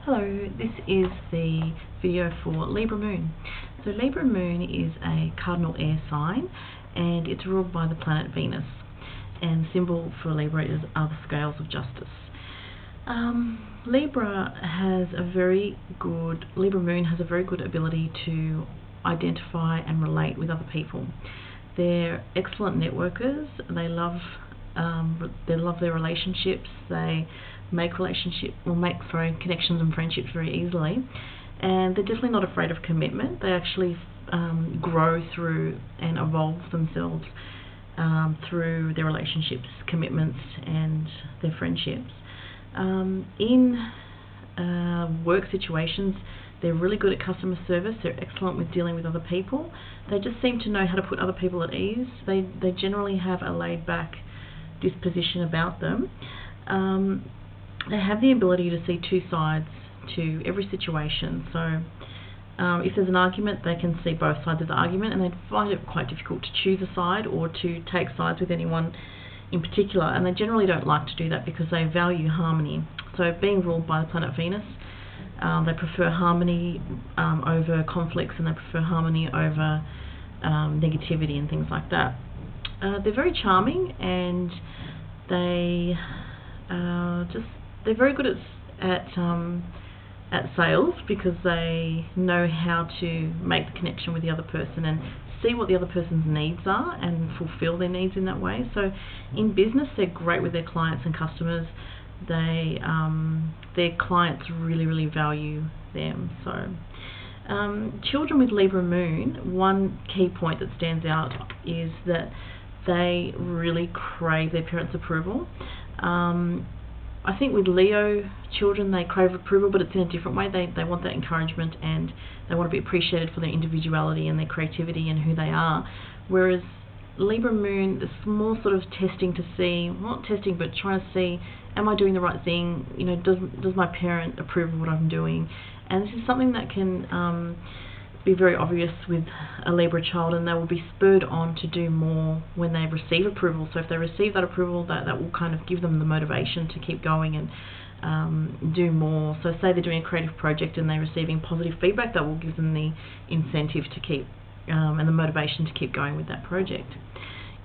Hello, this is the video for Libra Moon. So Libra Moon is a cardinal air sign and it's ruled by the planet Venus, and the symbol for Libra are the scales of justice. Libra Moon has a very good ability to identify and relate with other people. They're excellent networkers. They love their relationships. They make connections and friendships very easily, and they're definitely not afraid of commitment. They actually grow through and evolve themselves through their relationships, commitments, and their friendships. In work situations, they're really good at customer service. They're excellent with dealing with other people. They just seem to know how to put other people at ease. They generally have a laid-back disposition about them. They have the ability to see two sides to every situation. So if there's an argument, they can see both sides of the argument, and they find it quite difficult to choose a side or to take sides with anyone in particular, and they generally don't like to do that because they value harmony. So being ruled by the planet Venus, they prefer harmony over conflicts, and they prefer harmony over negativity and things like that. They're very charming, and they're very good at sales, because they know how to make the connection with the other person and see what the other person's needs are and fulfill their needs in that way. So in business, they're great with their clients and customers. Their clients really value them. So children with Libra Moon, one key point that stands out is that they really crave their parents' approval. I think with Leo children, they crave approval, but it's in a different way. They want that encouragement, and they want to be appreciated for their individuality and their creativity and who they are. Whereas Libra Moon, it's more sort of testing to see, not testing, but trying to see, am I doing the right thing? You know, does my parent approve of what I'm doing? And this is something that can be very obvious with a Libra child, and they will be spurred on to do more when they receive approval. So if they receive that approval, that will kind of give them the motivation to keep going and do more. So say they're doing a creative project and they're receiving positive feedback, that will give them the incentive to keep and the motivation to keep going with that project.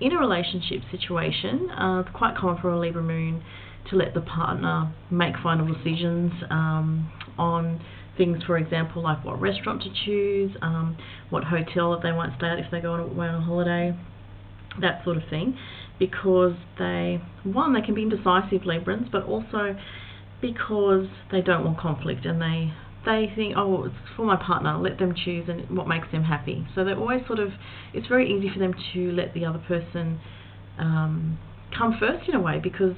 In a relationship situation, it's quite common for a Libra Moon to let the partner make final decisions on things, for example, like what restaurant to choose, what hotel that they might stay at if they go away on a holiday, that sort of thing, because they can be indecisive, Librans, but also because they don't want conflict, and they think, oh, it's for my partner, let them choose and what makes them happy. So they're always it's very easy for them to let the other person come first in a way, because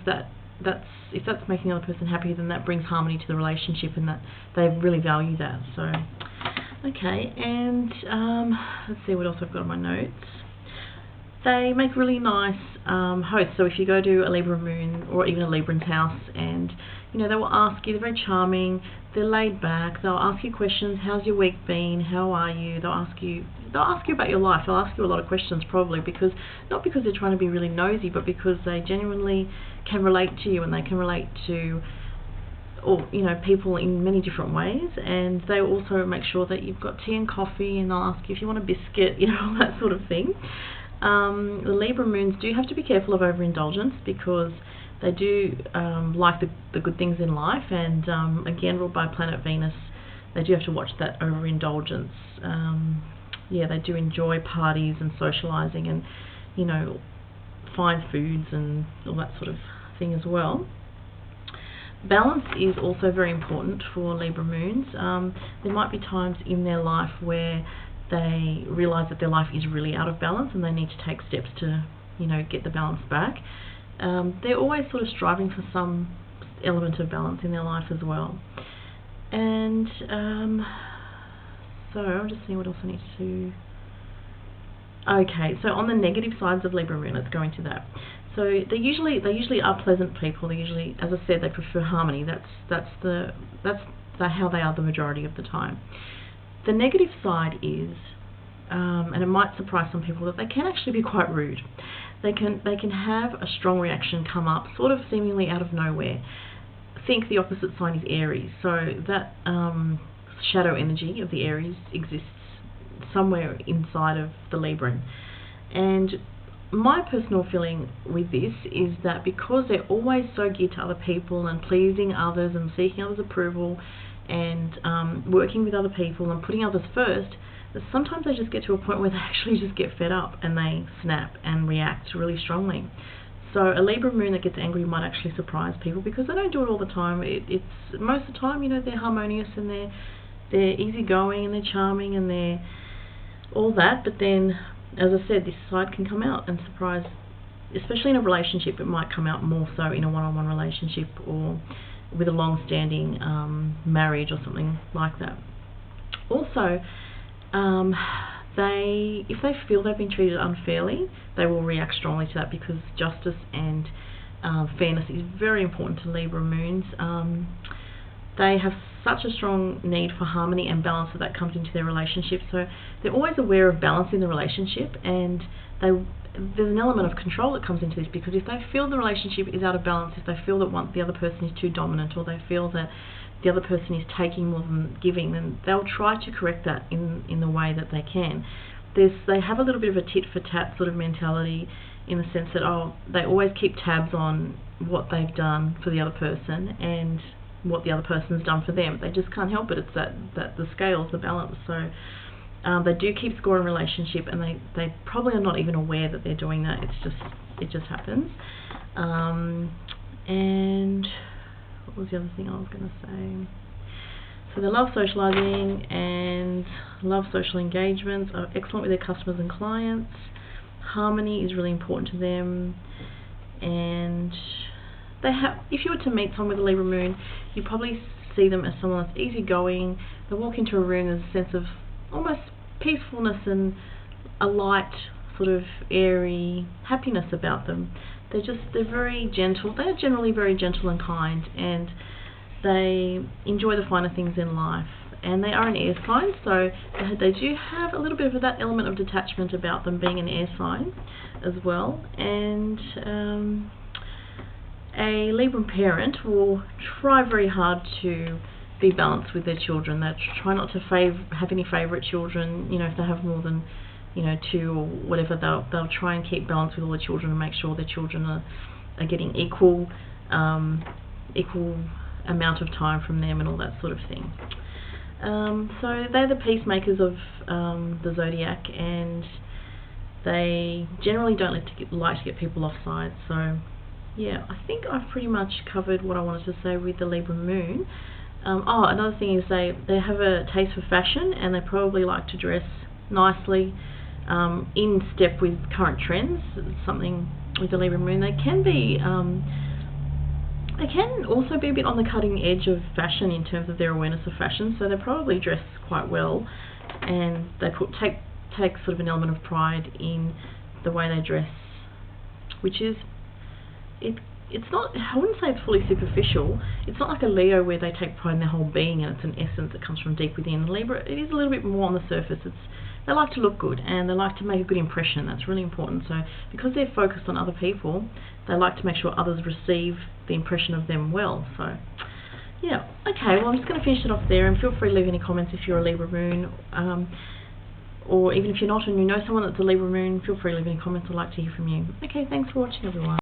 if that's making the other person happy, then that brings harmony to the relationship, and that they really value that. So, okay, and let's see what else I've got on my notes. They make really nice hosts. So if you go to a Libra Moon or even a Libran's house, and they will ask you, they're very charming, they're laid back, they'll ask you questions. How's your week been? How are you? They'll ask you about your life. They'll ask you a lot of questions, probably not because they're trying to be really nosy, but because they genuinely can relate to you, and they can relate to people in many different ways. And they also make sure that you've got tea and coffee, and they'll ask you if you want a biscuit, all that sort of thing. The Libra Moons do have to be careful of overindulgence, because they do like the good things in life, and again, ruled by planet Venus, they do have to watch that overindulgence. They do enjoy parties and socializing and fine foods and all that sort of thing as well. Balance is also very important for Libra Moons. There might be times in their life where they realize that their life is really out of balance, and they need to take steps to get the balance back. They're always sort of striving for some element of balance in their life as well. And so I'm just seeing what else I need to. Okay, so on the negative sides of Libra Moon, let's go into that. So they usually are pleasant people. They usually, as I said, they prefer harmony. That's how they are the majority of the time. The negative side is, and it might surprise some people, that they can actually be quite rude. They can have a strong reaction come up, sort of seemingly out of nowhere. think the opposite sign is Aries. So that shadow energy of the Aries exists somewhere inside of the Libran. And my personal feeling with this is that because they're always so geared to other people and pleasing others and seeking others' approval and working with other people and putting others first, that sometimes they just get to a point where they actually just get fed up and they snap and react really strongly. So a Libra moon that gets angry might actually surprise people because they don't do it all the time. It's most of the time, you know, they're harmonious and they're easygoing and they're charming and they're all that, but then, as I said, this side can come out and surprise, especially in a relationship. It might come out more so in a one-on-one relationship or with a long-standing marriage or something like that. Also, if they feel they've been treated unfairly, they will react strongly to that because justice and fairness is very important to Libra moons. They have such a strong need for harmony and balance that comes into their relationship, so they're always aware of balancing the relationship, and there's an element of control that comes into this because if they feel the relationship is out of balance, if they feel that the other person is too dominant, or they feel that the other person is taking more than giving, then they'll try to correct that in the way that they can. They have a little bit of a tit-for-tat sort of mentality in the sense that they always keep tabs on what they've done for the other person and what the other person's done for them. They just can't help it. It's that the scales, the balance. So they do keep score in relationship, and they probably are not even aware that they're doing that. It just happens. And what was the other thing I was going to say? So they love socializing and love social engagements, are excellent with their customers and clients. Harmony is really important to them, and if you were to meet someone with a Libra moon, you probably see them as someone that's easygoing. They walk into a room, there's a sense of almost peacefulness and a light, sort of airy happiness about them. They're very gentle. They're generally very gentle and kind, and they enjoy the finer things in life. And they are an air sign, so they do have a little bit of that element of detachment about them being an air sign as well. And a Libran parent will try very hard to be balanced with their children. They try not to have any favourite children. You know, if they have more than 2 or whatever, they'll try and keep balance with all the children and make sure their children are getting equal amount of time from them and all that sort of thing. So they're the peacemakers of the zodiac, and they generally don't like to get people offside. So yeah, I think I've pretty much covered what I wanted to say with the Libra moon. Another thing is they have a taste for fashion, and they probably like to dress nicely, in step with current trends. Something with the Libra moon, they can also be a bit on the cutting edge of fashion in terms of their awareness of fashion, so they probably dress quite well, and they take sort of an element of pride in the way they dress, which is, it's not, I wouldn't say it's fully superficial. It's not like a Leo where they take pride in their whole being and it's an essence that comes from deep within. Libra, it is a little bit more on the surface. They like to look good and they like to make a good impression. That's really important. So because they're focused on other people, they like to make sure others receive the impression of them well. So yeah, okay, well I'm just going to finish it off there, and feel free to leave any comments if you're a Libra moon, or even if you're not and you know someone that's a Libra moon, feel free to leave any comments. I'd like to hear from you. Okay, thanks for watching everyone.